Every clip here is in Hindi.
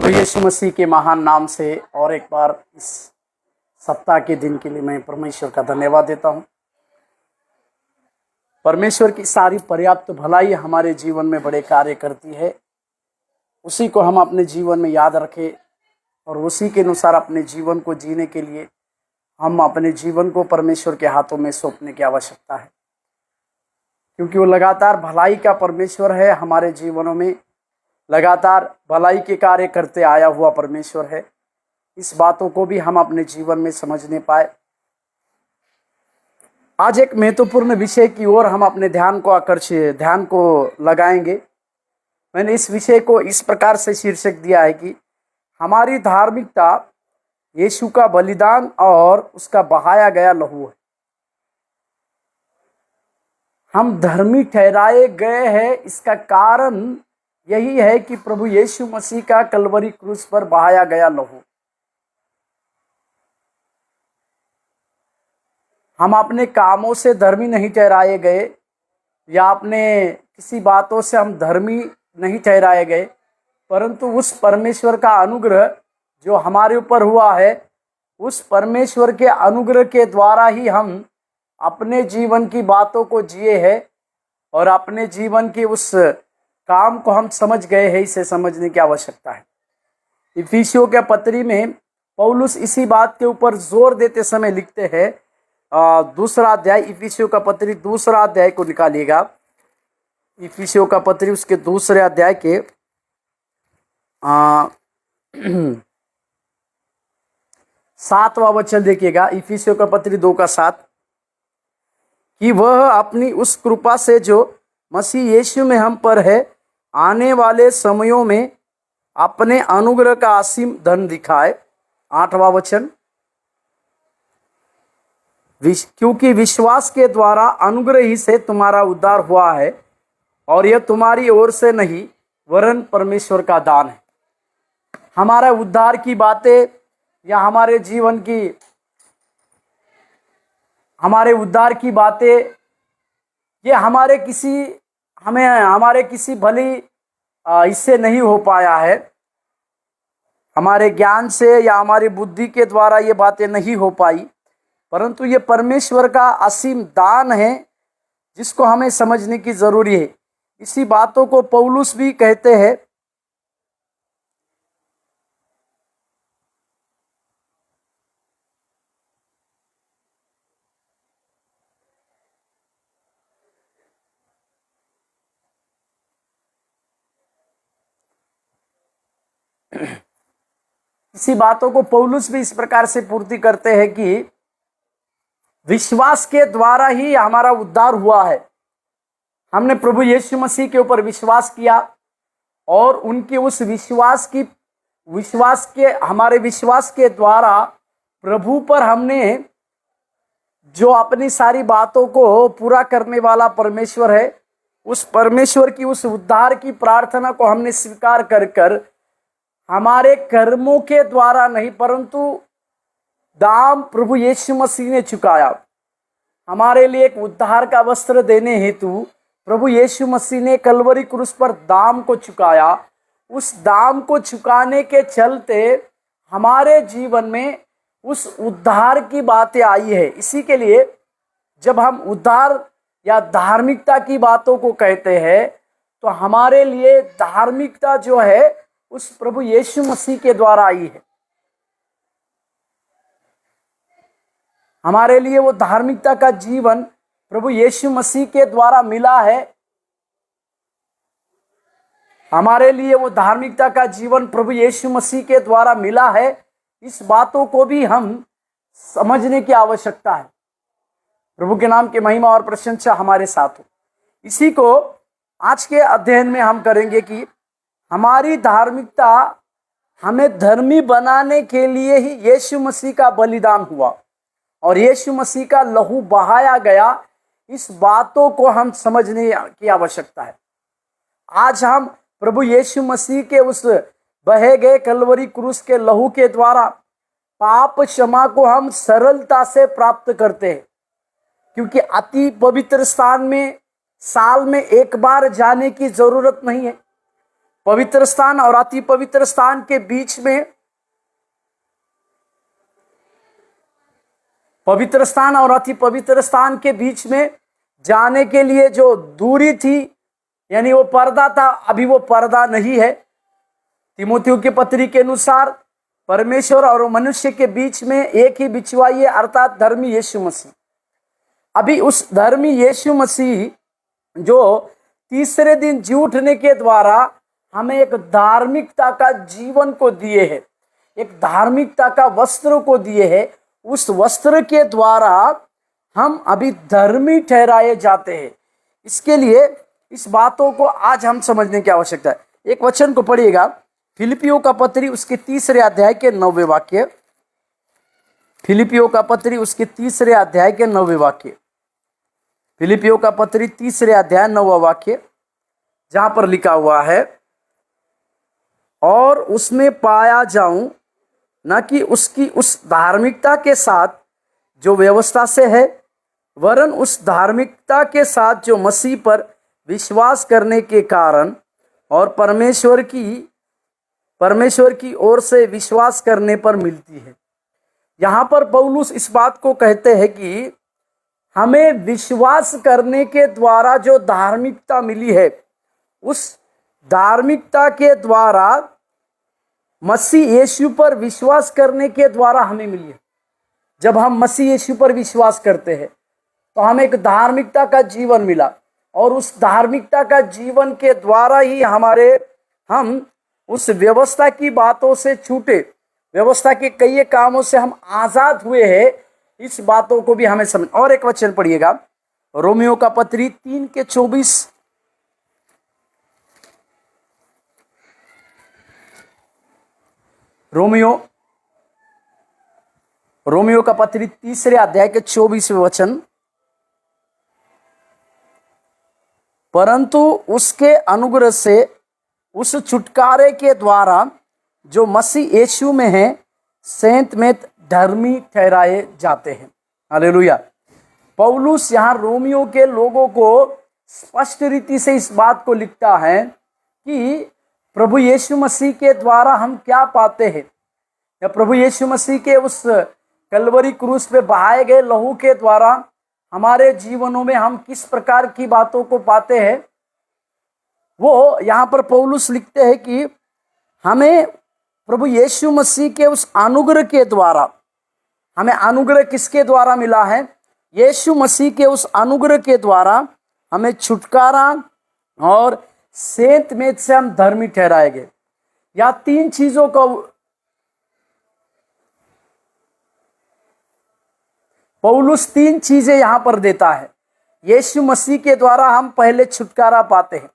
प्रभु यीशु मसीह के महान नाम से और एक बार इस सप्ताह के दिन के लिए मैं परमेश्वर का धन्यवाद देता हूं। परमेश्वर की सारी पर्याप्त भलाई हमारे जीवन में बड़े कार्य करती है। उसी को हम अपने जीवन में याद रखें और उसी के अनुसार अपने जीवन को जीने के लिए हम अपने जीवन को परमेश्वर के हाथों में सौंपने की आवश्यकता है, क्योंकि वो लगातार भलाई का परमेश्वर है। हमारे जीवनों में लगातार भलाई के कार्य करते आया हुआ परमेश्वर है। इस बातों को भी हम अपने जीवन में समझने पाए। आज एक महत्वपूर्ण विषय की ओर हम अपने ध्यान को लगाएंगे। मैंने इस विषय को इस प्रकार से शीर्षक दिया है कि हमारी धार्मिकता यीशु का बलिदान और उसका बहाया गया लहू है। हम धर्मी ठहराए गए हैं, इसका कारण यही है कि प्रभु यीशु मसीह का कलवरी क्रूस पर बहाया गया लहू। हम अपने कामों से धर्मी नहीं ठहराए गए या अपने किसी बातों से हम धर्मी नहीं ठहराए गए, परंतु उस परमेश्वर का अनुग्रह जो हमारे ऊपर हुआ है, उस परमेश्वर के अनुग्रह के द्वारा ही हम अपने जीवन की बातों को जिए हैं और अपने जीवन के उस काम को हम समझ गए हैं। इसे समझने की आवश्यकता है। इफिसियों के पत्री में पौलुस इसी बात के ऊपर जोर देते समय लिखते हैं। दूसरा अध्याय, इफिसियों का पत्री दूसरा अध्याय को निकालिएगा। इफिसियों का पत्री उसके दूसरे अध्याय के 7वां वचन देखिएगा। इफिसियों का पत्री 2:7 कि वह अपनी उस कृपा से जो मसीह यीशु में हम पर है, आने वाले समयों में अपने अनुग्रह का असीम धन दिखाए। 8वां वचन, क्योंकि विश्वास के द्वारा अनुग्रह ही से तुम्हारा उद्धार हुआ है, और यह तुम्हारी ओर से नहीं वरन परमेश्वर का दान है। हमारा उद्धार की बातें या हमारे जीवन की हमारे उद्धार की बातें ये हमारे किसी भली इससे नहीं हो पाया है। हमारे ज्ञान से या हमारी बुद्धि के द्वारा ये बातें नहीं हो पाई, परंतु ये परमेश्वर का असीम दान है जिसको हमें समझने की जरूरी है। इसी बातों को पौलुस भी कहते हैं। इसी बातों को पौलुस भी इस प्रकार से पूर्ति करते हैं कि विश्वास के द्वारा ही हमारा उद्धार हुआ है। हमने प्रभु यीशु मसीह के ऊपर विश्वास किया और उनके उस हमारे विश्वास के द्वारा प्रभु पर हमने जो अपनी सारी बातों को पूरा करने वाला परमेश्वर है, उस परमेश्वर की उस उद्धार की प्रार्थना को हमने स्वीकार कर हमारे कर्मों के द्वारा नहीं, परंतु दाम प्रभु यीशु मसीह ने चुकाया। हमारे लिए एक उद्धार का वस्त्र देने हेतु प्रभु यीशु मसीह ने कलवरी क्रूस पर दाम को चुकाया। उस दाम को चुकाने के चलते हमारे जीवन में उस उद्धार की बातें आई है। इसी के लिए जब हम उद्धार या धार्मिकता की बातों को कहते हैं, तो हमारे लिए धार्मिकता जो है उस प्रभु यीशु मसीह के द्वारा आई है। हमारे लिए वो धार्मिकता का जीवन प्रभु यीशु मसीह के द्वारा मिला है। हमारे लिए वो धार्मिकता का जीवन प्रभु यीशु मसीह के द्वारा मिला है। इस बातों को भी हम समझने की आवश्यकता है। प्रभु के नाम की महिमा और प्रशंसा हमारे साथ हो। इसी को आज के अध्ययन में हम करेंगे कि हमारी धार्मिकता हमें धर्मी बनाने के लिए ही यीशु मसीह का बलिदान हुआ और यीशु मसीह का लहू बहाया गया। इस बातों को हम समझने की आवश्यकता है। आज हम प्रभु यीशु मसीह के उस बहे गए कलवरी क्रूस के लहू के द्वारा पाप क्षमा को हम सरलता से प्राप्त करते हैं, क्योंकि अति पवित्र स्थान में साल में एक बार जाने की जरूरत नहीं है, पवित्र स्थान और अति पवित्र स्थान के बीच में, पवित्र स्थान और अति पवित्र स्थान के बीच में जाने के लिए जो दूरी थी, यानी वो पर्दा था, अभी वो पर्दा नहीं है। तीमुथियों की पत्री के अनुसार परमेश्वर और मनुष्य के बीच में एक ही बिछवाई है, अर्थात धर्मी यीशु मसीह। अभी उस धर्मी यीशु मसीह जो तीसरे दिन जी उठने के द्वारा हमें एक धार्मिकता का जीवन को दिए है, एक धार्मिकता का वस्त्र को दिए है, उस वस्त्र के द्वारा हम अभी धर्मी ठहराए जाते हैं। इसके लिए इस बातों को आज हम समझने की आवश्यकता है। एक वचन को पढ़िएगा, फिलिपियों का पत्री उसके 3 अध्याय के 9वें वाक्य। फिलिपियों का पत्री उसके 3 अध्याय के 9वें वाक्य। फिलिपियों का पत्री 3 अध्याय 9वां वाक्य, जहां पर लिखा हुआ है, और उसमें पाया जाऊं न कि उसकी उस धार्मिकता के साथ जो व्यवस्था से है, वरन उस धार्मिकता के साथ जो मसीह पर विश्वास करने के कारण और परमेश्वर की ओर से विश्वास करने पर मिलती है। यहाँ पर पौलुस इस बात को कहते हैं कि हमें विश्वास करने के द्वारा जो धार्मिकता मिली है, उस धार्मिकता के द्वारा मसीह यीशु पर विश्वास करने के द्वारा हमें मिली है। जब हम मसीह यीशु पर विश्वास करते हैं तो हमें एक धार्मिकता का जीवन मिला, और उस धार्मिकता का जीवन के द्वारा ही हम उस व्यवस्था की बातों से छूटे, व्यवस्था के कई कामों से हम आजाद हुए हैं। इस बातों को भी हमें समझ। और एक वचन पढ़िएगा, रोमियो का पत्री 3:24। रोमियो का पत्री 3 अध्याय के 24वें वचन, परंतु उसके अनुग्रह से उस छुटकारे के द्वारा जो मसीह यीशु में है, सेंत में धर्मी ठहराए जाते हैं। हालेलुया। पौलुस यहाँ रोमियो के लोगों को स्पष्ट रीति से इस बात को लिखता है कि प्रभु यीशु मसीह के द्वारा हम क्या पाते हैं, या प्रभु यीशु मसीह के उस कलवरी क्रूस पे बहाए गए लहू के द्वारा हमारे जीवनों में हम किस प्रकार की बातों को पाते हैं। वो यहाँ पर पौलुस लिखते हैं कि हमें प्रभु यीशु मसीह के उस अनुग्रह के द्वारा, हमें अनुग्रह किसके द्वारा मिला है? यीशु मसीह के उस अनुग्रह के द्वारा हमें छुटकारा और सेंत में से हम धर्मी ठहराए गए। या 3 चीजों को पौलुस 3 चीजें यहां पर देता है। यीशु मसीह के द्वारा हम पहले छुटकारा पाते हैं,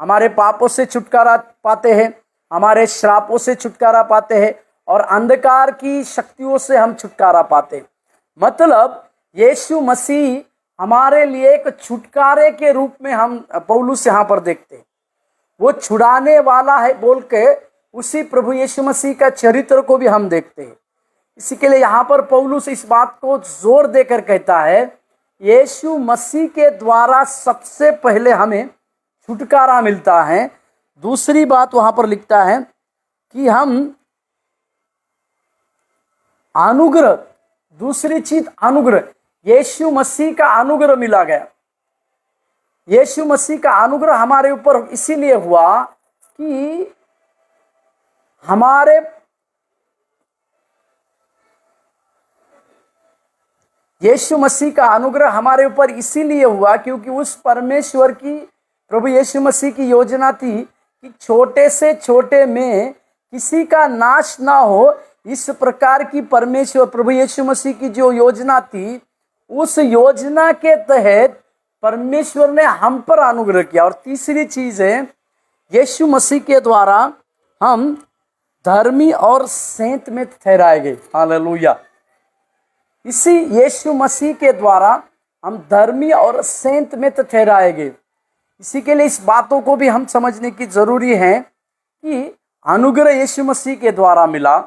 हमारे पापों से छुटकारा पाते हैं, हमारे श्रापों से छुटकारा पाते हैं, और अंधकार की शक्तियों से हम छुटकारा पाते हैं। मतलब यीशु मसीह हमारे लिए एक छुटकारे के रूप में हम पौलुस यहाँ पर देखते हैं। वो छुड़ाने वाला है बोल के उसी प्रभु यीशु मसीह का चरित्र को भी हम देखते हैं। इसी के लिए यहाँ पर पौलुस इस बात को जोर देकर कहता है, यीशु मसीह के द्वारा सबसे पहले हमें छुटकारा मिलता है। दूसरी बात वहां पर लिखता है कि हम अनुग्रह, दूसरी चीज अनुग्रह, यीशु मसीह का अनुग्रह मिला गया। यीशु मसीह का अनुग्रह हमारे ऊपर इसीलिए हुआ कि यीशु मसीह का अनुग्रह हमारे ऊपर इसीलिए हुआ क्योंकि उस परमेश्वर की, प्रभु यीशु मसीह की योजना थी कि छोटे से छोटे में किसी का नाश ना हो। इस प्रकार की परमेश्वर प्रभु यीशु मसीह की जो योजना थी, उस योजना के तहत परमेश्वर ने हम पर अनुग्रह किया। और तीसरी चीज है, यीशु मसीह के द्वारा हम धर्मी और सेंत में ठहराए गए। हालेलुया। इसी यीशु मसीह के द्वारा हम धर्मी और सेंत में ठहराए गए। इसी के लिए इस बातों को भी हम समझने की जरूरी है कि अनुग्रह यीशु मसीह के द्वारा मिला,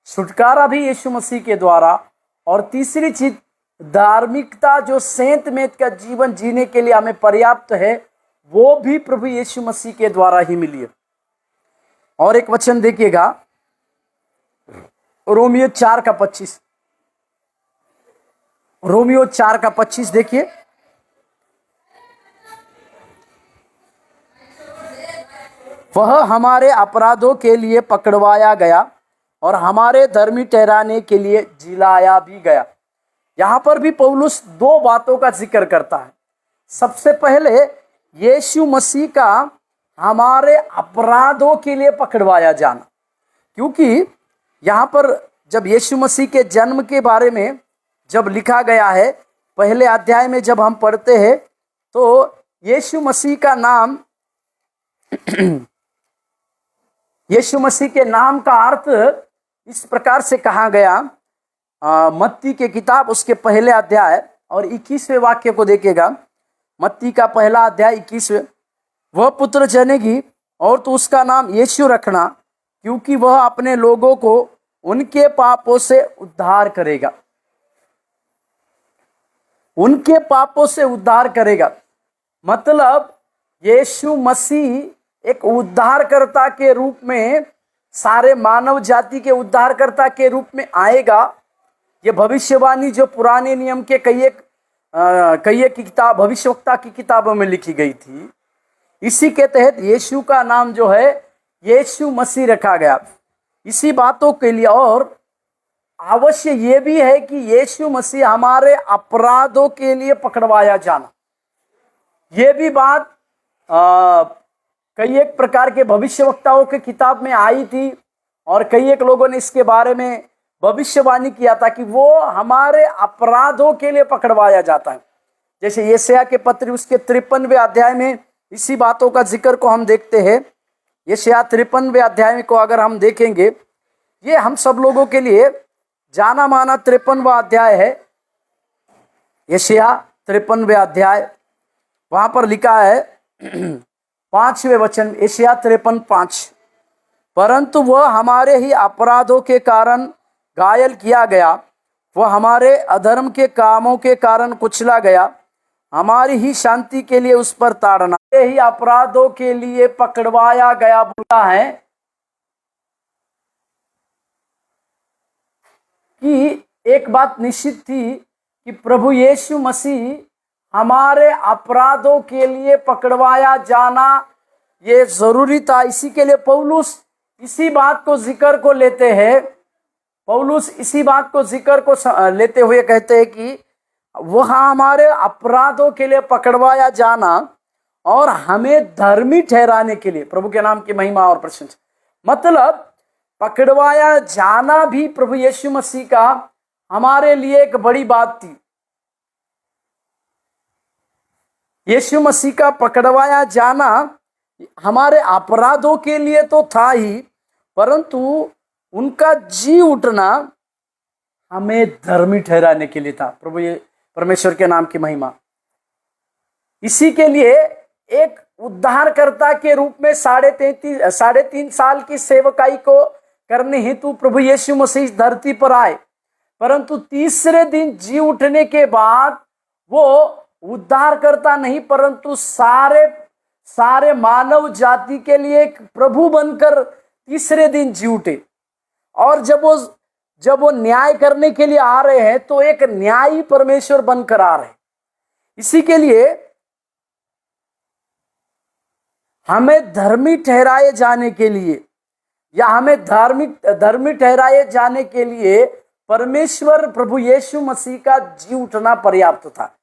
छुटकारा भी यीशु मसीह के द्वारा, और तीसरी चीज धार्मिकता जो सेंत में का जीवन जीने के लिए हमें पर्याप्त है, वो भी प्रभु यीशु मसीह के द्वारा ही मिली है। और एक वचन देखिएगा, रोमियो 4:25। रोमियो 4:25 देखिए। वह हमारे अपराधों के लिए पकड़वाया गया और हमारे धर्मी ठहराने के लिए जिलाया भी गया। यहां पर भी पौलुस दो बातों का जिक्र करता है। सबसे पहले यीशु मसीह का हमारे अपराधों के लिए पकड़वाया जाना, क्योंकि यहां पर जब यीशु मसीह के जन्म के बारे में जब लिखा गया है, पहले अध्याय में जब हम पढ़ते हैं तो यीशु मसीह का नाम यीशु मसीह के नाम का अर्थ इस प्रकार से कहा गया। मत्ती के किताब उसके पहले अध्याय और 21वें वाक्य को देखिएगा। मत्ती का पहला अध्याय 21वें, वह पुत्र जनेगी और तो उसका नाम यीशु रखना, क्योंकि वह अपने लोगों को उनके पापों से उद्धार करेगा। उनके पापों से उद्धार करेगा मतलब यीशु मसीह एक उद्धारकर्ता के रूप में, सारे मानव जाति के उद्धारकर्ता के रूप में आएगा। ये भविष्यवाणी जो पुराने नियम के कई एक किताब, भविष्यवक्ता की किताबों में लिखी गई थी, इसी के तहत यीशु का नाम जो है यीशु मसीह रखा गया। इसी बातों के लिए और अवश्य ये भी है कि यीशु मसीह हमारे अपराधों के लिए पकड़वाया जाना, ये भी बात कई एक प्रकार के भविष्यवक्ताओं के किताब में आई थी और कई एक लोगों ने इसके बारे में भविष्यवाणी किया था कि वो हमारे अपराधों के लिए पकड़वाया जाता है। जैसे यशायाह के पत्र उसके 53वें अध्याय में इसी बातों का जिक्र को हम देखते हैं। यशायाह 53वें अध्याय को अगर हम देखेंगे, ये हम सब लोगों के लिए जाना माना 53वां अध्याय है। यशायाह 53वें अध्याय, वहां पर लिखा है 5वें वचन, यशायाह 53:5, परंतु वह हमारे ही अपराधों के कारण घायल किया गया, वह हमारे अधर्म के कामों के कारण कुचला गया, हमारी ही शांति के लिए उस पर ताड़ना, ही अपराधों के लिए पकड़वाया गया बोला है कि एक बात निश्चित थी कि प्रभु यीशु मसीह हमारे अपराधों के लिए पकड़वाया जाना ये जरूरी था। इसी के लिए पौलुस इसी बात को जिक्र को लेते हैं। पौलुस इसी बात को जिक्र को लेते हुए कहते हैं कि वह हमारे अपराधों के लिए पकड़वाया जाना और हमें धर्मी ठहराने के लिए, प्रभु के नाम की महिमा और प्रशंसा, मतलब पकड़वाया जाना भी प्रभु यीशु मसीह का हमारे लिए एक बड़ी बात थी। यीशु मसीह का पकड़वाया जाना हमारे अपराधों के लिए तो था ही, परंतु उनका जी उठना हमें धर्मी ठहराने के लिए था। प्रभु ये परमेश्वर के नाम की महिमा। इसी के लिए एक उद्धारकर्ता के रूप में 3.5 साल की सेवकाई को करने हेतु प्रभु यीशु मसीह धरती पर आए, परंतु तीसरे दिन जी उठने के बाद वो उद्धारकर्ता नहीं परंतु सारे मानव जाति के लिए एक प्रभु बनकर तीसरे दिन जी उठे। और जब वो न्याय करने के लिए आ रहे हैं तो एक न्यायी परमेश्वर बनकर आ रहे हैं। इसी के लिए हमें धर्मी ठहराए जाने के लिए या हमें धर्मी ठहराए जाने के लिए परमेश्वर प्रभु यीशु मसीह का जी उठना पर्याप्त था।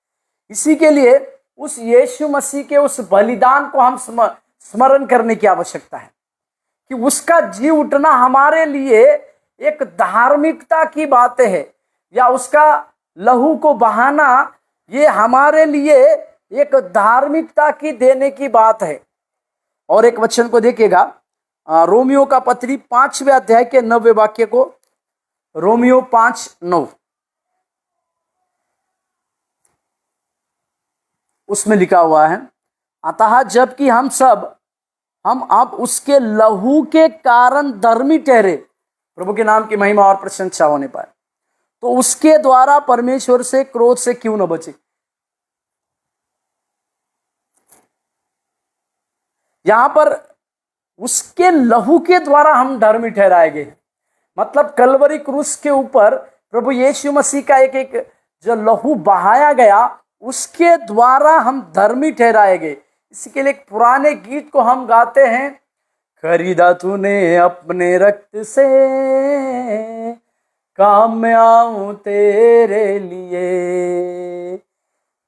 इसी के लिए उस यीशु मसीह के उस बलिदान को हम स्मरण करने की आवश्यकता है कि उसका जी उठना हमारे लिए एक धार्मिकता की बात है, या उसका लहू को बहाना ये हमारे लिए एक धार्मिकता की देने की बात है। और एक वचन को देखिएगा, रोमियो का पत्री 5वें अध्याय के 9वें वाक्य को, रोमियो 5:9, उसमें लिखा हुआ है, अतः जबकि हम अब उसके लहू के कारण धर्मी ठहरे, प्रभु के नाम की महिमा और प्रशंसा होने पाए, तो उसके द्वारा परमेश्वर से क्रोध से क्यों न बचे। यहां पर उसके लहू के द्वारा हम धर्मी ठहराए गए। मतलब कलवरी क्रूस के ऊपर प्रभु यीशु मसीह का एक एक जो लहू बहाया गया, उसके द्वारा हम धर्मी ठहराए गए। इसके लिए एक पुराने गीत को हम गाते हैं, खरीदा तूने अपने रक्त से, काम में आऊं तेरे लिए।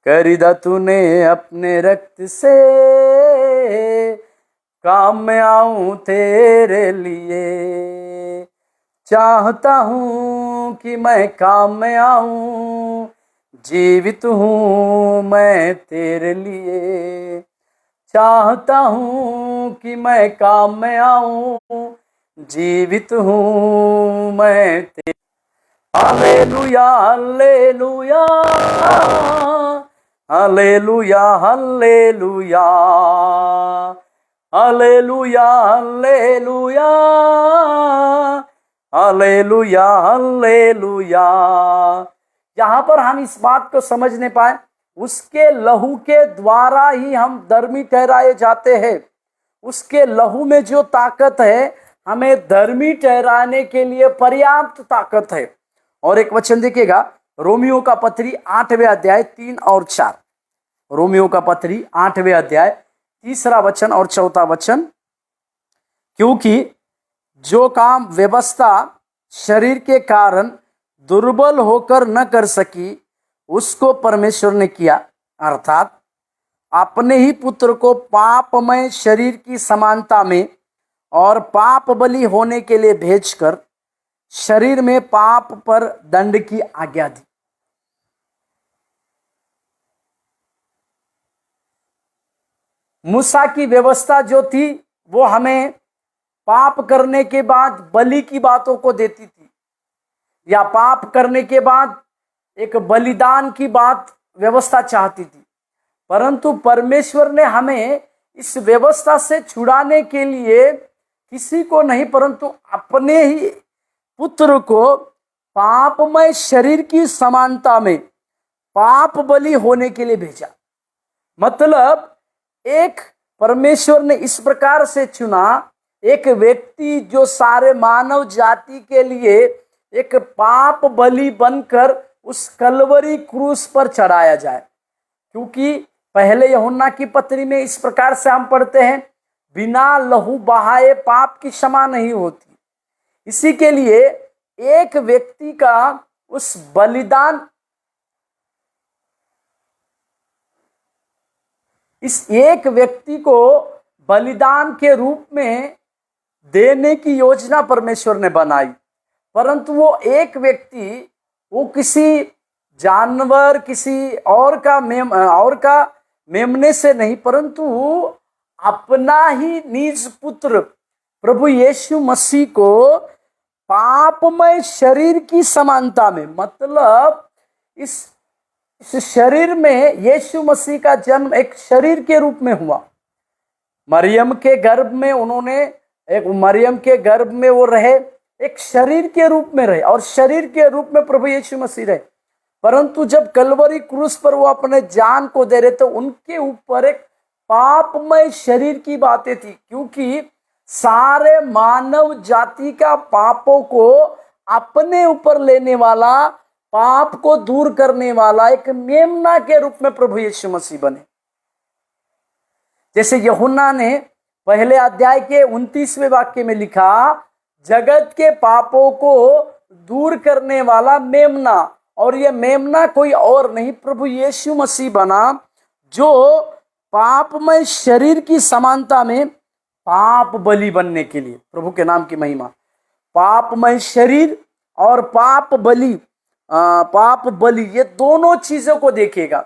खरीदा तूने अपने रक्त से, काम में आऊं तेरे लिए। चाहता हूं कि मैं काम में आऊं, जीवित हूं मैं तेरे लिए। चाहता हूं कि मैं काम में आऊं, जीवित हूं मैं तेरे। Hallelujah hallelujah hallelujah hallelujah hallelujah hallelujah hallelujah hallelujah. यहाँ पर हम इस बात को समझने पाए, उसके लहू के द्वारा ही हम धर्मी ठहराए जाते हैं। उसके लहू में जो ताकत है, हमें धर्मी ठहराने के लिए पर्याप्त ताकत है। और एक वचन देखिएगा, रोमियो का पत्री 8वें अध्याय 3 और 4। रोमियो का पत्री 8वें अध्याय 3 वचन और 4 वचन। क्योंकि जो काम व्यवस्था शरीर के कारण दुर्बल होकर न कर सकी, उसको परमेश्वर ने किया, अर्थात अपने ही पुत्र को पापमय शरीर की समानता में और पाप बलि होने के लिए भेजकर शरीर में पाप पर दंड की आज्ञा दी। मूसा की व्यवस्था जो थी, वो हमें पाप करने के बाद बलि की बातों को देती थी, या पाप करने के बाद एक बलिदान की बात व्यवस्था चाहती थी। परंतु परमेश्वर ने हमें इस व्यवस्था से छुड़ाने के लिए किसी को नहीं, परंतु अपने ही पुत्र को पापमय शरीर की समानता में पाप बलि होने के लिए भेजा। मतलब एक परमेश्वर ने इस प्रकार से चुना, एक व्यक्ति जो सारे मानव जाति के लिए एक पाप बलि बनकर उस कलवरी क्रूस पर चढ़ाया जाए। क्योंकि पहले यूहन्ना की पत्री में इस प्रकार से हम पढ़ते हैं, बिना लहू बहाए पाप की क्षमा नहीं होती। इसी के लिए एक व्यक्ति का उस बलिदान, इस एक व्यक्ति को बलिदान के रूप में देने की योजना परमेश्वर ने बनाई। परंतु वो एक व्यक्ति, वो किसी जानवर, किसी और का मेमने से नहीं, परंतु अपना ही निज पुत्र प्रभु यीशु मसीह को पापमय शरीर की समानता में, मतलब इस शरीर में यीशु मसीह का जन्म एक शरीर के रूप में हुआ। मरियम के गर्भ में मरियम के गर्भ में वो रहे, एक शरीर के रूप में रहे, और शरीर के रूप में प्रभु यीशु मसीह रहे। परंतु जब कलवरी क्रूस पर वो अपने जान को दे रहे, तो उनके ऊपर एक पापमय शरीर की बातें थी। क्योंकि सारे मानव जाति का पापों को अपने ऊपर लेने वाला, पाप को दूर करने वाला एक मेमना के रूप में प्रभु यीशु मसीह बने। जैसे यूहन्ना ने पहले अध्याय के 29वें वाक्य में लिखा, जगत के पापों को दूर करने वाला मेमना, और यह मेमना कोई और नहीं, प्रभु यीशु मसीह बना, जो पापमय शरीर की समानता में पाप बलि बनने के लिए। प्रभु के नाम की महिमा। पापमय शरीर और पाप बलि ये दोनों चीजों को देखेगा।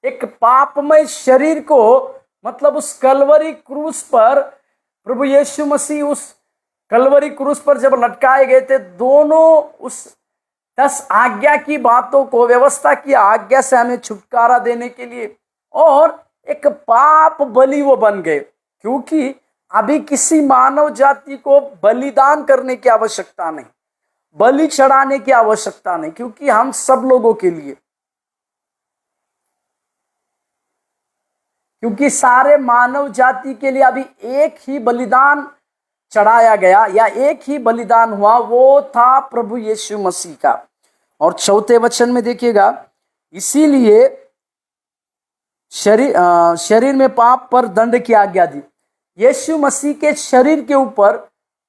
एक पापमय शरीर को, मतलब उस कलवरी क्रूस पर प्रभु यीशु मसीह उस कलवरी क्रूस पर जब लटकाए गए थे, दोनों उस 10 आज्ञा की बातों को, व्यवस्था की आज्ञा से हमें छुटकारा देने के लिए, और एक पाप बलि वो बन गए। क्योंकि अभी किसी मानव जाति को बलिदान करने की आवश्यकता नहीं, बलि चढ़ाने की आवश्यकता नहीं, क्योंकि हम सब लोगों के लिए, क्योंकि सारे मानव जाति के लिए अभी एक ही बलिदान चढ़ाया गया या एक ही बलिदान हुआ, वो था प्रभु यीशु मसीह का। और चौथे वचन में देखिएगा, इसीलिए शरीर में पाप पर दंड की आज्ञा दी। यीशु मसीह के शरीर के ऊपर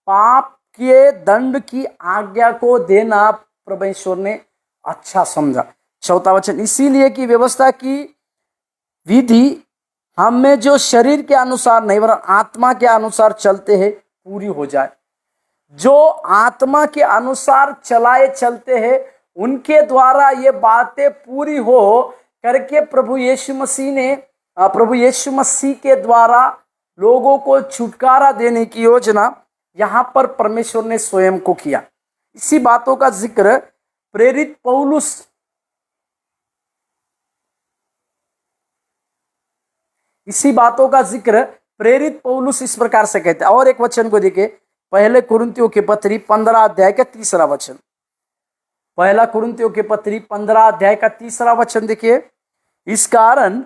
पाप के दंड की आज्ञा को देना परमेश्वर ने अच्छा समझा। चौथा वचन, इसीलिए कि व्यवस्था की विधि हम में जो शरीर के अनुसार नहीं वरन आत्मा के अनुसार चलते हैं पूरी हो जाए। जो आत्मा के अनुसार चलाए चलते हैं उनके द्वारा ये बातें पूरी हो करके प्रभु यीशु मसीह के द्वारा लोगों को छुटकारा देने की योजना यहां पर परमेश्वर ने स्वयं को किया। इसी बातों का जिक्र प्रेरित पौलुस इस प्रकार से कहते हैं। और एक वचन को देखिए, पहले कुरिन्थियों की पत्री 15 अध्याय का 3 वचन। पहला कुरिन्थियों की पत्री 15 अध्याय का 3 वचन देखिए, इस कारण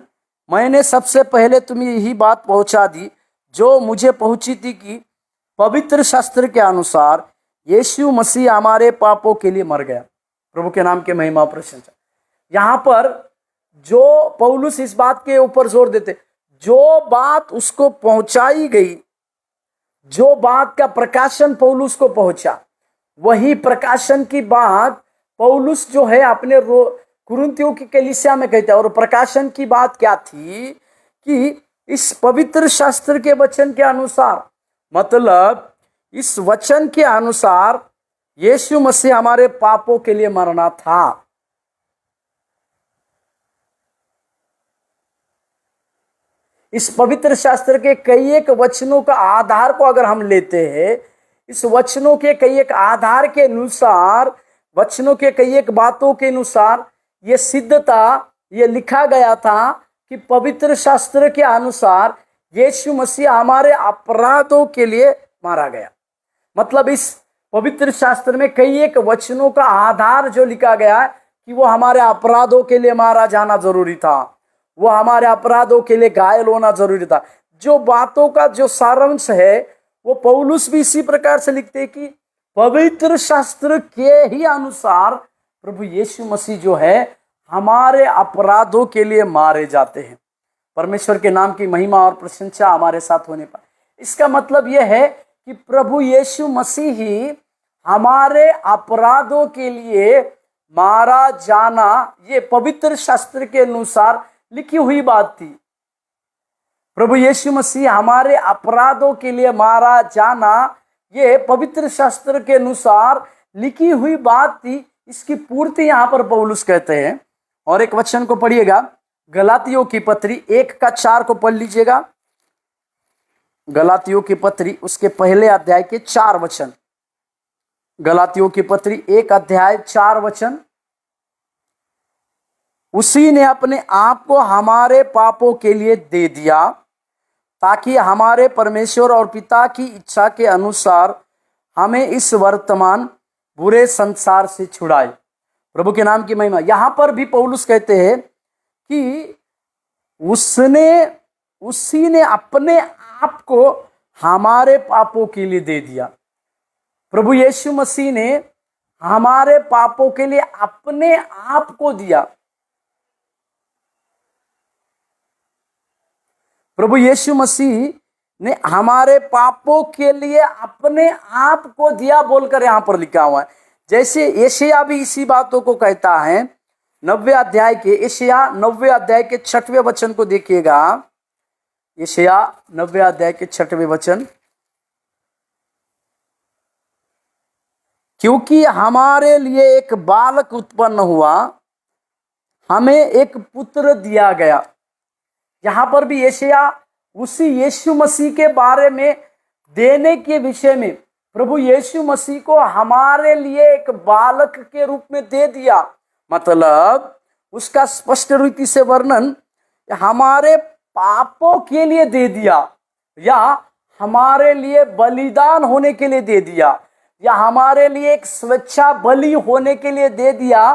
मैंने सबसे पहले तुम्हें यही बात पहुंचा दी जो मुझे पहुंची थी कि पवित्र शास्त्र के अनुसार यीशु मसीह हमारे पापों के लिए मर गया। प्रभु के नाम के महिमा प्रशंसा। यहां पर जो पौलुस इस बात के ऊपर जोर देते, जो बात उसको पहुंचाई गई, जो बात का प्रकाशन पौलुस को पहुंचा, वही प्रकाशन की बात पौलुस जो है अपने कुरिन्थियों की कलीसिया में कहता है। और प्रकाशन की बात क्या थी कि इस पवित्र शास्त्र के वचन के अनुसार, मतलब इस वचन के अनुसार यीशु मसीह हमारे पापों के लिए मरना था। इस पवित्र शास्त्र के कई एक वचनों का आधार को अगर हम लेते हैं, इस वचनों के कई एक आधार के अनुसार, वचनों के कई एक बातों के अनुसार ये सिद्ध था, ये लिखा गया था कि पवित्र शास्त्र के अनुसार यीशु मसीह हमारे अपराधों के लिए मारा गया। मतलब इस पवित्र शास्त्र में कई एक वचनों का आधार जो लिखा गया है कि वो हमारे अपराधों के लिए मारा जाना जरूरी था, वो हमारे अपराधों के लिए घायल होना जरूरी था। जो बातों का जो सारांश है वो पौलुस भी इसी प्रकार से लिखते हैं कि पवित्र शास्त्र के ही अनुसार प्रभु यीशु मसीह जो है हमारे अपराधों के लिए मारे जाते हैं। परमेश्वर के नाम की महिमा और प्रशंसा हमारे साथ होने पर। इसका मतलब यह है कि प्रभु यीशु मसीह ही हमारे अपराधों के लिए मारा जाना, ये पवित्र शास्त्र के अनुसार लिखी हुई बात थी। प्रभु यीशु मसीह हमारे अपराधों के लिए मारा जाना, ये पवित्र शास्त्र के अनुसार लिखी हुई बात थी। इसकी पूर्ति यहां पर पौलुस कहते हैं। और एक वचन को पढ़िएगा, गलातियों की पत्री 1:4 को पढ़ लीजिएगा। गलातियों की पत्री उसके पहले अध्याय के 4 वचन। गलातियों की पत्री 1 अध्याय 4 वचन। उसी ने अपने आप को हमारे पापों के लिए दे दिया ताकि हमारे परमेश्वर और पिता की इच्छा के अनुसार हमें इस वर्तमान बुरे संसार से छुड़ाए। प्रभु के नाम की महिमा। यहां पर भी पौलुस कहते हैं कि उसी ने अपने आप को हमारे पापों के लिए दे दिया। प्रभु यीशु मसीह ने हमारे पापों के लिए अपने आप को दिया। प्रभु यीशु मसीह ने हमारे पापों के लिए अपने आप को दिया बोलकर यहां पर लिखा हुआ है। जैसे यशायाह भी इसी बातों को कहता है। 90 अध्याय के यशायाह 90 अध्याय के 6वें वचन को देखिएगा। यशायाह 90 अध्याय के 6वें वचन। क्योंकि हमारे लिए एक बालक उत्पन्न हुआ, हमें एक पुत्र दिया गया। यहां पर भी यशायाह उसी यीशु मसीह के बारे में देने के विषय में, प्रभु यीशु मसीह को हमारे लिए एक बालक के रूप में दे दिया, मतलब उसका स्पष्ट रीति से वर्णन हमारे पापों के लिए दे दिया, या हमारे लिए बलिदान होने के लिए दे दिया, या हमारे लिए एक स्वेच्छा बलि होने के लिए दे दिया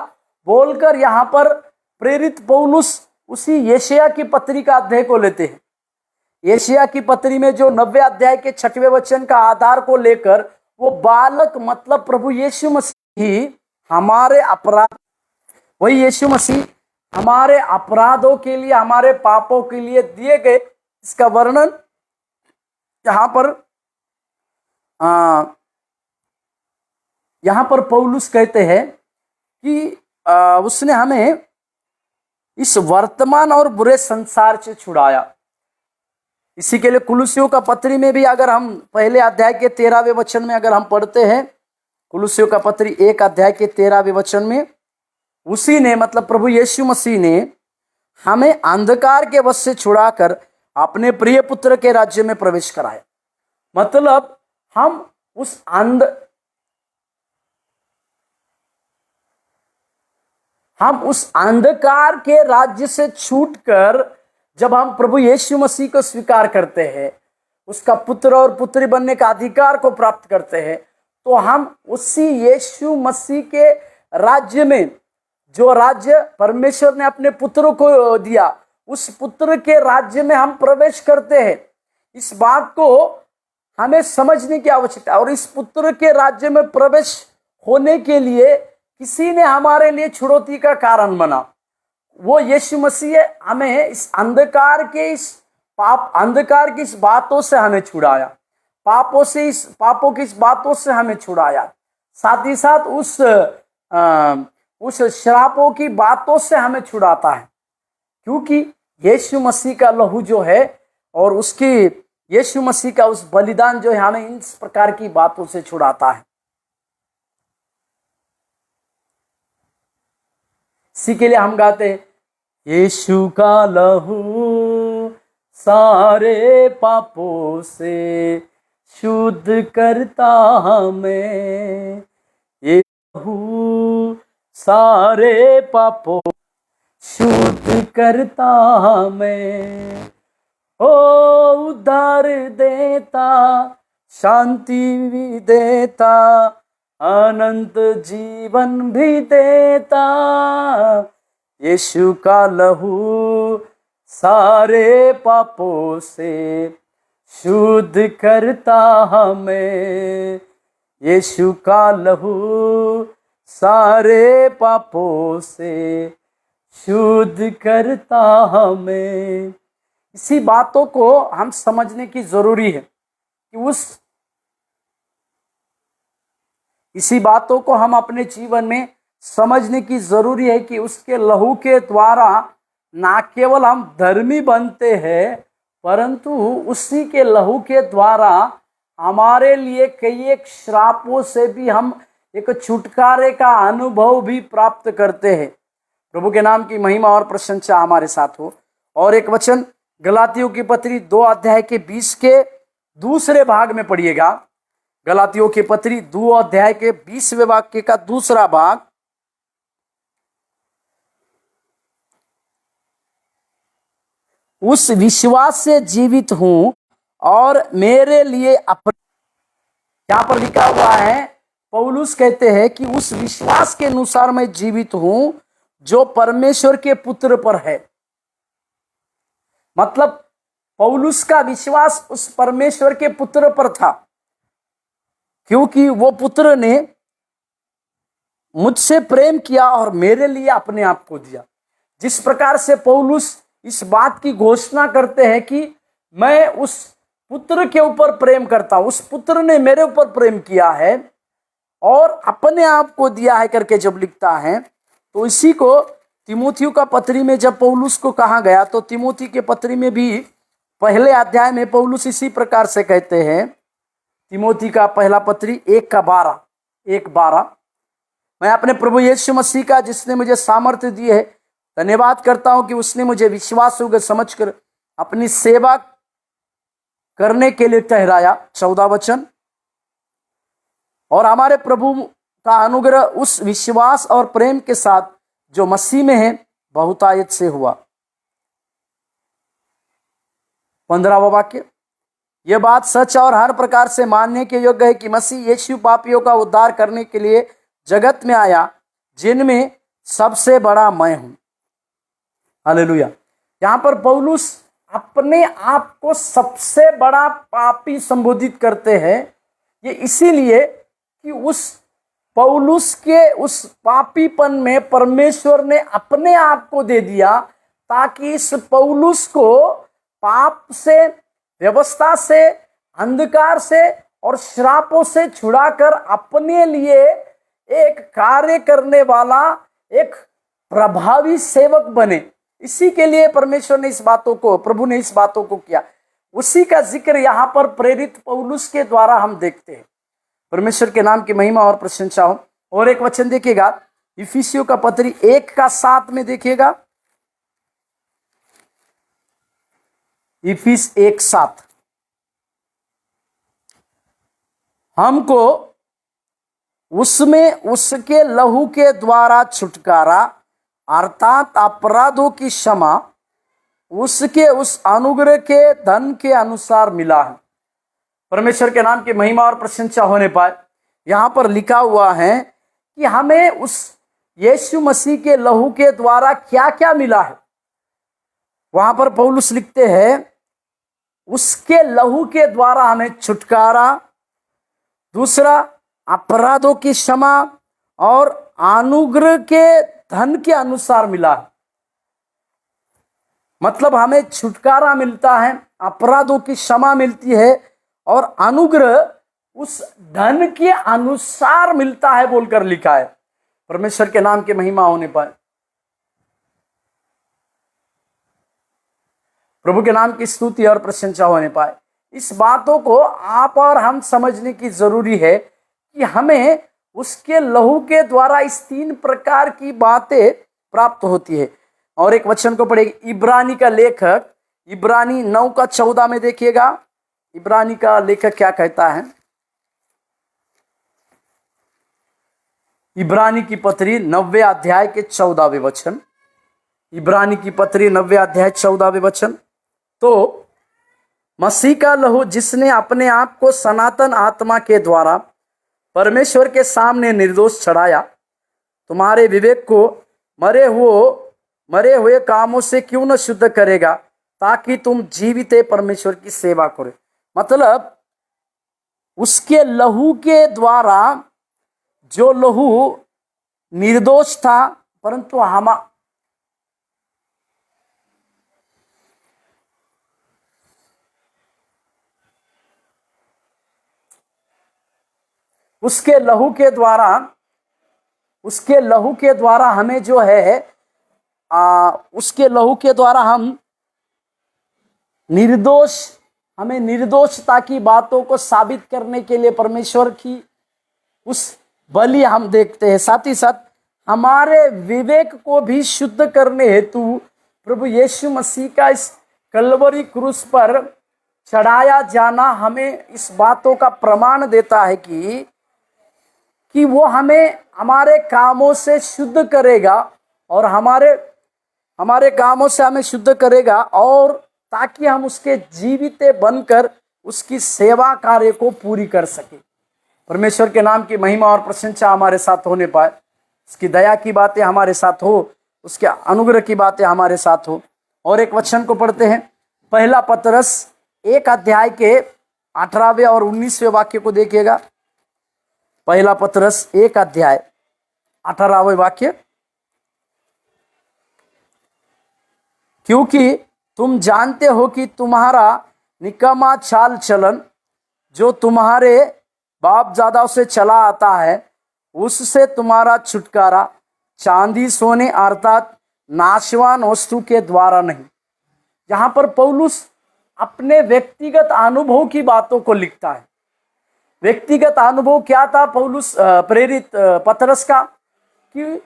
बोलकर यहां पर प्रेरित पौलुस उसी यशायाह की पत्री का अध्याय को लेते हैं। एशिया की पत्री में जो 90 अध्याय के 6वें वचन का आधार को लेकर, वो बालक मतलब प्रभु यीशु मसीह ही हमारे अपराध, वही यीशु मसीह हमारे अपराधों के लिए, हमारे पापों के लिए दिए गए। इसका वर्णन यहां पर पौलुस कहते हैं कि उसने हमें इस वर्तमान और बुरे संसार से छुड़ाया। इसी के लिए कुलुसियों का पत्री में भी अगर हम पहले अध्याय के 13वें वचन में अगर हम पढ़ते हैं, कुलुसियों का पत्री 1 अध्याय के 13वें वचन में, उसी ने मतलब प्रभु यीशु मसीह ने हमें अंधकार के वश से छुड़ाकर अपने प्रिय पुत्र के राज्य में प्रवेश कराया। मतलब हम उस अंधकार के राज्य से छूटकर जब हम प्रभु यीशु मसीह को स्वीकार करते हैं, उसका पुत्र और पुत्री बनने का अधिकार को प्राप्त करते हैं, तो हम उसी यीशु मसीह के राज्य में, जो राज्य परमेश्वर ने अपने पुत्र को दिया, उस पुत्र के राज्य में हम प्रवेश करते हैं। इस बात को हमें समझने की आवश्यकता है। और इस पुत्र के राज्य में प्रवेश होने के लिए किसी ने हमारे लिए छुड़ौती का कारण बना, वो यीशु मसीह है। हमें इस अंधकार की इस बातों से हमें छुड़ाया, पापों की इस बातों से हमें छुड़ाया, साथ ही साथ उस श्रापों की बातों से हमें छुड़ाता है, क्योंकि यीशु मसीह का लहू जो है और उसकी यीशु मसीह का उस बलिदान जो है हमें इस प्रकार की बातों से छुड़ाता है। इसी के लिए हम गाते हैं, यीशु का लहू सारे पापों से शुद्ध करता हमें, ये लहू सारे पापों शुद्ध करता हमें, ओ उद्धार देता, शांति भी देता, अनंत जीवन भी देता, यीशु का लहू सारे पापों से शुद्ध करता हमें, यीशु का लहू सारे पापों से शुद्ध करता हमें। इसी बातों को हम समझने की जरूरी है कि इसी बातों को हम अपने जीवन में समझने की जरूरी है कि उसके लहू के द्वारा ना केवल हम धर्मी बनते हैं, परंतु उसी के लहू के द्वारा हमारे लिए कई एक श्रापों से भी हम एक छुटकारे का अनुभव भी प्राप्त करते हैं। प्रभु के नाम की महिमा और प्रशंसा हमारे साथ हो। और एक वचन गलातियों की पत्री 2 अध्याय के 20 के दूसरे भाग में पढ़िएगा। गलातियों की पत्री 2 अध्याय के 20वें वाक्य का दूसरा भाग, उस विश्वास से जीवित हूं और मेरे लिए यहां पर लिखा हुआ है, पौलुस कहते हैं कि उस विश्वास के अनुसार मैं जीवित हूं जो परमेश्वर के पुत्र पर है। मतलब पौलुस का विश्वास उस परमेश्वर के पुत्र पर था, क्योंकि वो पुत्र ने मुझसे प्रेम किया और मेरे लिए अपने आप को दिया। जिस प्रकार से पौलुस इस बात की घोषणा करते हैं कि मैं उस पुत्र के ऊपर प्रेम करता हूं, उस पुत्र ने मेरे ऊपर प्रेम किया है और अपने आप को दिया है करके जब लिखता है, तो इसी को तिमोथियों का पत्री में जब पौलुस को कहा गया, तो तिमोथी के पत्री में भी पहले अध्याय में पौलुस इसी प्रकार से कहते हैं। तिमोथी का पहला पत्री 1:12, मैं अपने प्रभु यीशु मसीह का जिसने मुझे सामर्थ्य दी है धन्यवाद करता हूं कि उसने मुझे विश्वास योग्य समझकर अपनी सेवा करने के लिए ठहराया। 14 वचन, और हमारे प्रभु का अनुग्रह उस विश्वास और प्रेम के साथ जो मसीह में है बहुतायत से हुआ। 15वां वाक्य, यह बात सच और हर प्रकार से मानने के योग्य है कि मसीह यीशु पापियों का उद्धार करने के लिए जगत में आया, जिनमें सबसे बड़ा मैं हूं। हालेलुया। यहां पर पौलुस अपने आप को सबसे बड़ा पापी संबोधित करते हैं। ये इसीलिए कि उस पौलुस के उस पापीपन में परमेश्वर ने अपने आप को दे दिया, ताकि इस पौलुस को पाप से, व्यवस्था से, अंधकार से और श्रापों से छुड़ाकर अपने लिए एक कार्य करने वाला एक प्रभावी सेवक बने। इसी के लिए परमेश्वर ने इस बातों को, प्रभु ने इस बातों को किया। उसी का जिक्र यहां पर प्रेरित पौलुस के द्वारा हम देखते हैं। परमेश्वर के नाम की महिमा और प्रशंसा हो। और एक वचन देखिएगा, इफिसियों का पत्री 1:7 में देखिएगा, इफिस 1:7, हमको उसमें उसके लहू के द्वारा छुटकारा अर्थात अपराधों की क्षमा उसके उस अनुग्रह के धन के अनुसार मिला है। परमेश्वर के नाम की महिमा और प्रशंसा होने पाए। यहां पर लिखा हुआ है कि हमें उस यीशु मसीह के लहू के द्वारा क्या क्या मिला है। वहां पर पौलुस लिखते हैं, उसके लहू के द्वारा हमें छुटकारा, दूसरा अपराधों की क्षमा और अनुग्रह के धन के अनुसार मिला है। मतलब हमें छुटकारा मिलता है, अपराधों की क्षमा मिलती है और अनुग्रह उस धन के अनुसार मिलता है बोलकर लिखा है। परमेश्वर के नाम की महिमा होने पाए। प्रभु के नाम की स्तुति और प्रशंसा होने पाए। इस बातों को आप और हम समझने की जरूरी है कि हमें उसके लहू के द्वारा इस 3 प्रकार की बातें प्राप्त होती है। और एक वचन को पढ़ेगी, इब्रानी का लेखक इब्रानी 9:14 में देखिएगा, इब्रानी का लेखक क्या कहता है। इब्रानी की पत्री 9वें अध्याय के 14वें वचन, इब्रानी की पत्री 9वें अध्याय 14वें वचन, तो मसीह का लहू जिसने अपने आप को सनातन आत्मा के द्वारा परमेश्वर के सामने निर्दोष चढ़ाया, तुम्हारे विवेक को मरे हुए कामों से क्यों न शुद्ध करेगा, ताकि तुम जीवित परमेश्वर की सेवा करो। मतलब उसके लहू के द्वारा, जो लहू निर्दोष था, परंतु उसके लहू के द्वारा हमें जो है उसके लहू के द्वारा हमें निर्दोषता की बातों को साबित करने के लिए परमेश्वर की उस बलि हम देखते हैं। साथ ही साथ हमारे विवेक को भी शुद्ध करने हेतु प्रभु यीशु मसीह का इस कलवरी क्रूस पर चढ़ाया जाना हमें इस बातों का प्रमाण देता है कि वो हमें हमारे कामों से शुद्ध करेगा और हमारे कामों से हमें शुद्ध करेगा, और ताकि हम उसके जीवित बनकर उसकी सेवा कार्य को पूरी कर सके। परमेश्वर के नाम की महिमा और प्रशंसा हमारे साथ होने पाए। उसकी दया की बातें हमारे साथ हो, उसके अनुग्रह की बातें हमारे साथ हो। और एक वचन को पढ़ते हैं, पहला पतरस 1 अध्याय के 18वें और 19वें वाक्य को देखिएगा। पहला पतरस 1 अध्याय 18वें वाक्य, क्योंकि तुम जानते हो कि तुम्हारा निकम्मा चाल चलन जो तुम्हारे बाप दादाओं से चला आता है, उससे तुम्हारा छुटकारा चांदी सोने अर्थात नाशवान वस्तु के द्वारा नहीं। यहाँ पर पौलुस अपने व्यक्तिगत अनुभव की बातों को लिखता है। व्यक्तिगत अनुभव क्या था पौलुस प्रेरित पतरस का, कि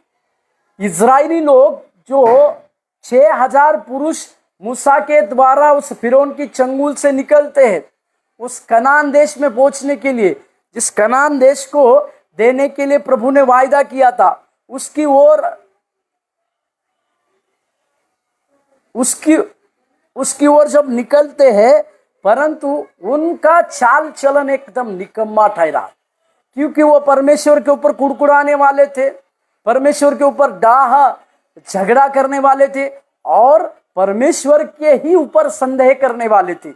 इजरायली लोग जो 6000 पुरुष मूसा के द्वारा उस फिरौन की चंगुल से निकलते हैं, उस कनान देश में पहुंचने के लिए, जिस कनान देश को देने के लिए प्रभु ने वायदा किया था, उसकी ओर जब निकलते हैं, परंतु उनका चाल चलन एकदम निकम्मा ठहरा, क्योंकि वो परमेश्वर के ऊपर कुड़कुड़ाने वाले थे, परमेश्वर के ऊपर डाह झगड़ा करने वाले थे, और परमेश्वर के ही ऊपर संदेह करने वाले थे।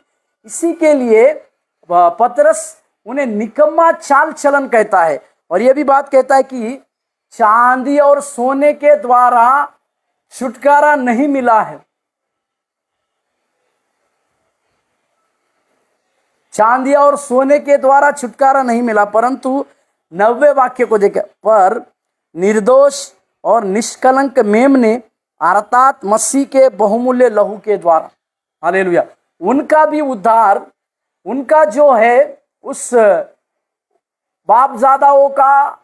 इसी के लिए पतरस उन्हें निकम्मा चाल चलन कहता है, और यह भी बात कहता है कि चांदी और सोने के द्वारा छुटकारा नहीं मिला है। चांदी और सोने के द्वारा छुटकारा नहीं मिला, परंतु 90वें वाक्य को देखें, पर निर्दोष और निष्कलंक मेमने अर्थात मसीह के बहुमूल्य लहू के द्वारा, हालेलुया, उनका भी उद्धार, उनका जो है उस बापजादाओं का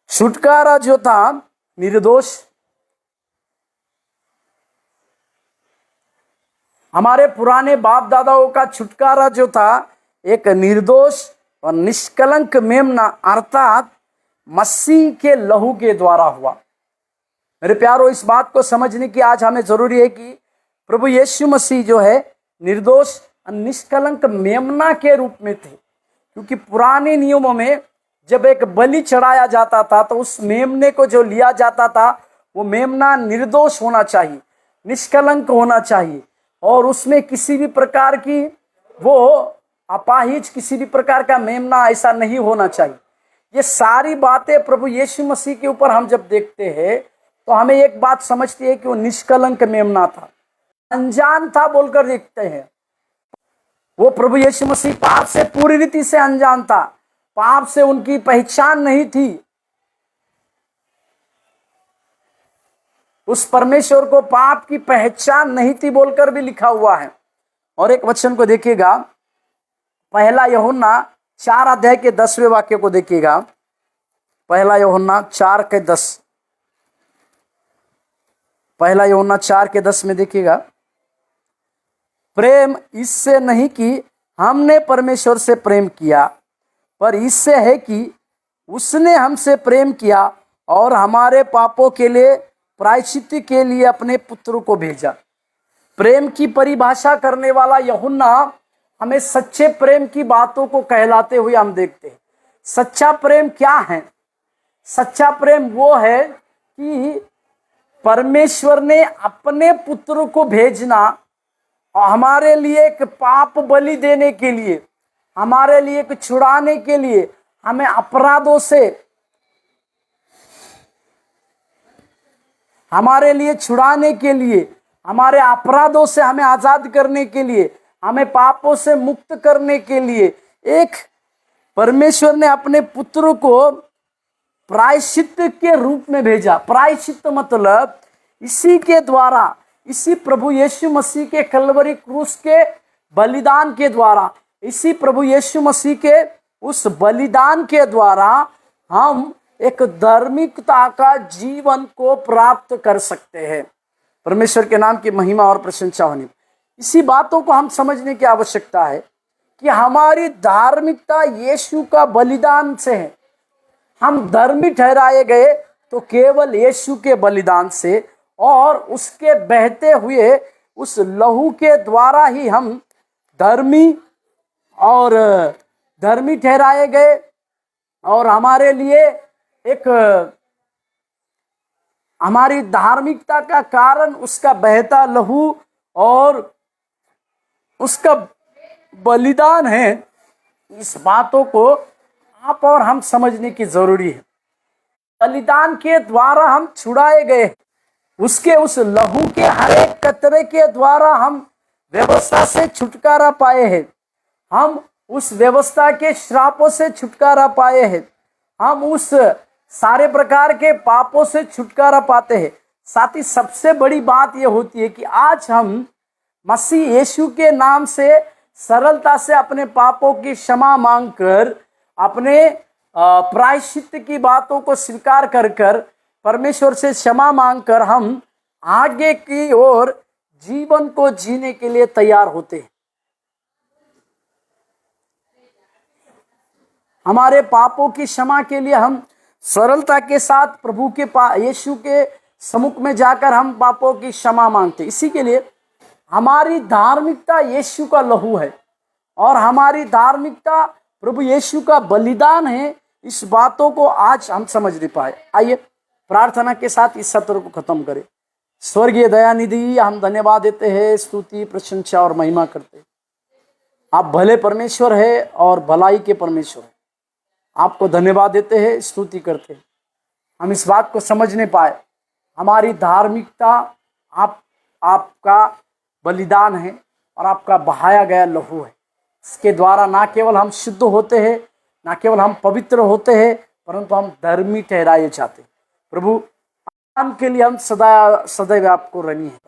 छुटकारा जो था, निर्दोष, हमारे पुराने बाप दादाओं का छुटकारा जो था एक निर्दोष और निष्कलंक मेमना अर्थात मसीह के लहू के द्वारा हुआ। मेरे प्यारों, इस बात को समझने की आज हमें जरूरी है कि प्रभु यीशु मसीह जो है निर्दोष और निष्कलंक मेमना के रूप में थे, क्योंकि पुराने नियमों में जब एक बलि चढ़ाया जाता था तो उस मेमने को जो लिया जाता था वो मेमना निर्दोष होना चाहिए, निष्कलंक होना चाहिए, और उसमें किसी भी प्रकार की वो अपाहिज, किसी भी प्रकार का मेमना ऐसा नहीं होना चाहिए। ये सारी बातें प्रभु यीशु मसीह के ऊपर हम जब देखते हैं तो हमें एक बात समझती है कि वो निष्कलंक मेमना था, अनजान था बोलकर देखते हैं। वो प्रभु यीशु मसीह पाप से पूरी रीति से अनजान था, पाप से उनकी पहचान नहीं थी। उस परमेश्वर को पाप की पहचान नहीं थी बोलकर भी लिखा हुआ है। और एक वचन को देखिएगा, पहला यूहन्ना 4 अध्याय के 10वें वाक्य को देखिएगा, पहला यूहन्ना 4 के 10, पहला यूहन्ना 4 के 10 में देखिएगा, प्रेम इससे नहीं कि हमने परमेश्वर से प्रेम किया, पर इससे है कि उसने हमसे प्रेम किया और हमारे पापों के लिए प्रायश्चित के लिए अपने पुत्र को भेजा। प्रेम की परिभाषा करने वाला यूहन्ना हमें सच्चे प्रेम की बातों को कहलाते हुए हम देखते हैं। सच्चा प्रेम क्या है? सच्चा प्रेम वो है कि परमेश्वर ने अपने पुत्र को भेजना और हमारे लिए एक पाप बलि देने के लिए, हमारे लिए एक छुड़ाने के लिए, हमें अपराधों से, हमारे लिए छुड़ाने के लिए, हमारे अपराधों से हमें आजाद करने के लिए, हमें पापों से मुक्त करने के लिए एक परमेश्वर ने अपने पुत्र को प्रायश्चित के रूप में भेजा। प्रायश्चित मतलब इसी के द्वारा, इसी प्रभु यीशु मसीह के कलवरी क्रूस के बलिदान के द्वारा, इसी प्रभु यीशु मसीह के उस बलिदान के द्वारा हम एक धार्मिकता का जीवन को प्राप्त कर सकते हैं। परमेश्वर के नाम की महिमा और प्रशंसा होनी। इसी बातों को हम समझने की आवश्यकता है कि हमारी धार्मिकता यीशु का बलिदान से है। हम धर्मी ठहराए गए तो केवल यीशु के बलिदान से और उसके बहते हुए उस लहू के द्वारा ही हम धर्मी ठहराए गए, और हमारे लिए एक हमारी धार्मिकता का कारण उसका बहता लहू और उसका बलिदान है। इस बातों को आप और हम समझने की जरूरी है। बलिदान के द्वारा हम छुड़ाए गए, उसके उस लहू के हर एक कतरे के द्वारा हम व्यवस्था से छुटकारा पाए हैं, हम उस व्यवस्था के श्रापों से छुटकारा पाए हैं, हम उस सारे प्रकार के पापों से छुटकारा पाते हैं। साथ ही सबसे बड़ी बात यह होती है कि आज हम मसीह यीशु के नाम से सरलता से अपने पापों की क्षमा मांगकर, अपने प्रायश्चित की बातों को स्वीकार कर कर परमेश्वर से क्षमा मांगकर हम आगे की ओर जीवन को जीने के लिए तैयार होते हैं। हमारे पापों की क्षमा के लिए हम सरलता के साथ प्रभु के यीशु के सम्मुख में जाकर हम पापों की क्षमा मांगते। इसी के लिए हमारी धार्मिकता यीशु का लहू है और हमारी धार्मिकता प्रभु यीशु का बलिदान है। इस बातों को आज हम समझ नहीं पाए। आइए प्रार्थना के साथ इस सत्र को खत्म करें। स्वर्गीय दयानिधि, हम धन्यवाद देते हैं, स्तुति प्रशंसा और महिमा करते हैं। आप भले परमेश्वर है और भलाई के परमेश्वर है। आपको धन्यवाद देते हैं, स्तुति करते हैं। हम इस बात को समझ नहीं पाए, हमारी धार्मिकता आपका बलिदान है और आपका बहाया गया लहू है। इसके द्वारा ना केवल हम शुद्ध होते हैं, ना केवल हम पवित्र होते हैं, परंतु हम धर्मी ठहराए जाते हैं। प्रभु, नाम के लिए हम सदैव आपको ऋणी हैं।